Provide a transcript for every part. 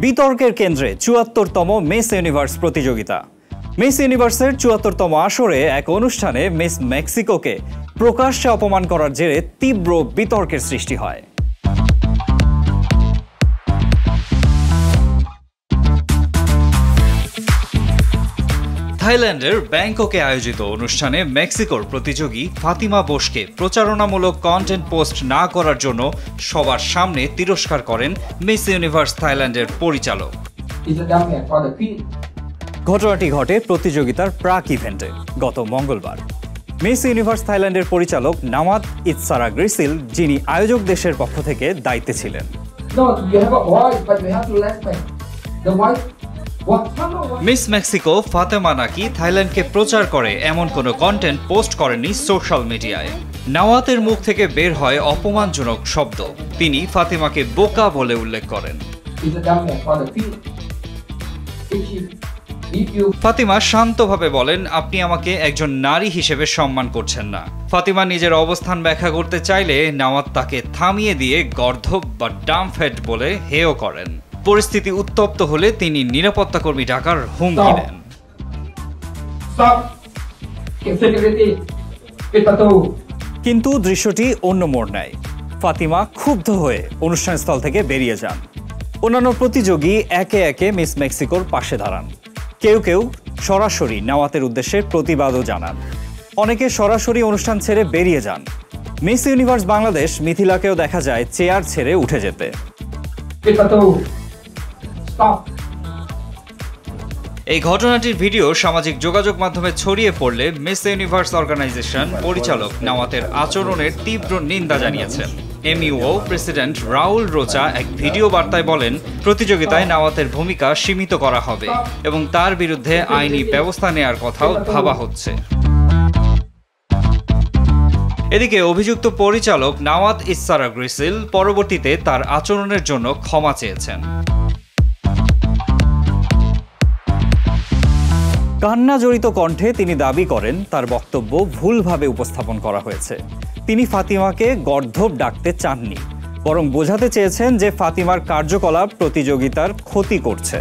বিতর্কের কেন্দ্রে ৭৪তম miss universe প্রতিযোগিতা। মিস ইউনিভার্সের ৭৪তম আসরে এক অনুষ্ঠানে মিস মেক্সিকোকে প্রকাশ্যে অপমান করার জেরে তীব্র বিতর্কের সৃষ্টি হয়। থাইল্যান্ডের ব্যাংককে আয়োজিত অনুষ্ঠানে মেক্সিকোর প্রতিযোগী ফাতিমা বোসকে প্রচারণামূলক কন্টেন্ট পোস্ট না করার জন্য সবার সামনে তিরস্কার করেন মিস ইউনিভার্স থাইল্যান্ডের পরিচালক। ঘটনাটি ঘটে প্রতিযোগিতার প্রাক ইভেন্টে গত মঙ্গলবার। মিস ইউনিভার্স থাইল্যান্ডের পরিচালক নাওয়াত ইতসারা গ্রিসিল, যিনি আয়োজক দেশের পক্ষ থেকে দায়িত্বে ছিলেন, মিস মেক্সিকো ফাতেমা নাকি থাইল্যান্ডকে প্রচার করে এমন কোনো কন্টেন্ট পোস্ট করেননি সোশ্যাল মিডিয়ায়। নাওয়াতের মুখ থেকে বের হয় অপমানজনক শব্দ। তিনি ফাতিমাকে বোকা বলে উল্লেখ করেন। ফাতিমা শান্তভাবে বলেন, আপনি আমাকে একজন নারী হিসেবে সম্মান করছেন না। ফাতিমা নিজের অবস্থান ব্যাখ্যা করতে চাইলে নাওয়াত তাকে থামিয়ে দিয়ে গর্ধব বা ডাম্পহেড বলে হেয় করেন। পরিস্থিতি উত্তপ্ত হলে তিনি নিরাপত্তাকর্মী ডাকার হুমকি দেন। কিন্তু দৃশ্যটি অন্য মোড় নেয়। ফাতিমা ক্ষুব্ধ হয়ে অনুষ্ঠানস্থল থেকে বেরিয়ে যান। অন্যান্য প্রতিযোগী একে একে মিস মেক্সিকোর পাশে দাঁড়ান। কেউ কেউ সরাসরি নাওয়াতের উদ্দেশ্যে প্রতিবাদও জানান। অনেকে সরাসরি অনুষ্ঠান ছেড়ে বেরিয়ে যান। মিস ইউনিভার্স বাংলাদেশ মিথিলাকেও দেখা যায় চেয়ার ছেড়ে উঠে যেতে। এই ঘটনাটির ভিডিও সামাজিক যোগাযোগ মাধ্যমে ছড়িয়ে পড়লে মিস ইউনিভার্স অর্গানাইজেশন পরিচালক নাওয়াতের আচরণের তীব্র নিন্দা জানিয়েছেন। এমইউও প্রেসিডেন্ট রাউল রোচা এক ভিডিও বার্তায় বলেন, প্রতিযোগিতায় নাওয়াতের ভূমিকা সীমিত করা হবে এবং তার বিরুদ্ধে আইনি ব্যবস্থা নেয়ার কথাও ভাবা হচ্ছে। এদিকে অভিযুক্ত পরিচালক নাওয়াত ইতসারা গ্রিসিল পরবর্তীতে তার আচরণের জন্য ক্ষমা চেয়েছেন। কান্না জড়িত কণ্ঠে তিনি দাবি করেন তার বক্তব্য ভুলভাবে উপস্থাপন করা হয়েছে। তিনি ফাতিমাকে গর্ধব ডাকতে চাননি, বরং বোঝাতে চেয়েছেন যে ফাতিমার কার্যকলাপ প্রতিযোগিতার ক্ষতি করছে।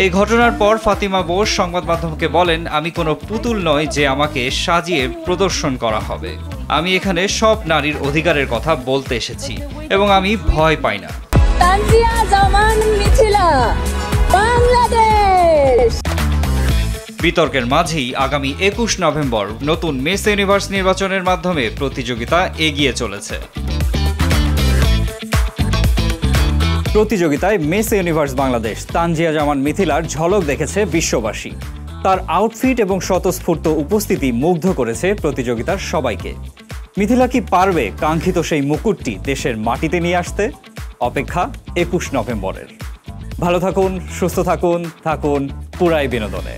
এই ঘটনার পর ফাতিমা বোস সংবাদ মাধ্যমকে বলেন, আমি কোনো পুতুল নই যে আমাকে সাজিয়ে প্রদর্শন করা হবে। আমি এখানে সব নারীর অধিকারের কথা বলতে এসেছি এবং আমি ভয় পাই না। তানজিয়া জামান মিথিলা, বাংলাদেশ। বিতর্কের মাঝেই আগামী ২১ নভেম্বর নতুন মিস ইউনিভার্স নির্বাচনের মাধ্যমে প্রতিযোগিতা এগিয়ে চলেছে। প্রতিযোগিতায় মিস ইউনিভার্স বাংলাদেশ তানজিয়া জামান মিথিলার ঝলক দেখেছে বিশ্ববাসী। তার আউটফিট এবং স্বতঃস্ফূর্ত উপস্থিতি মুগ্ধ করেছে প্রতিযোগিতার সবাইকে। মিথিলা কি পারবে কাঙ্ক্ষিত সেই মুকুটটি দেশের মাটিতে নিয়ে আসতে? অপেক্ষা ২১ নভেম্বরের। ভালো থাকুন, সুস্থ থাকুন, থাকুন পুরাই বিনোদনে।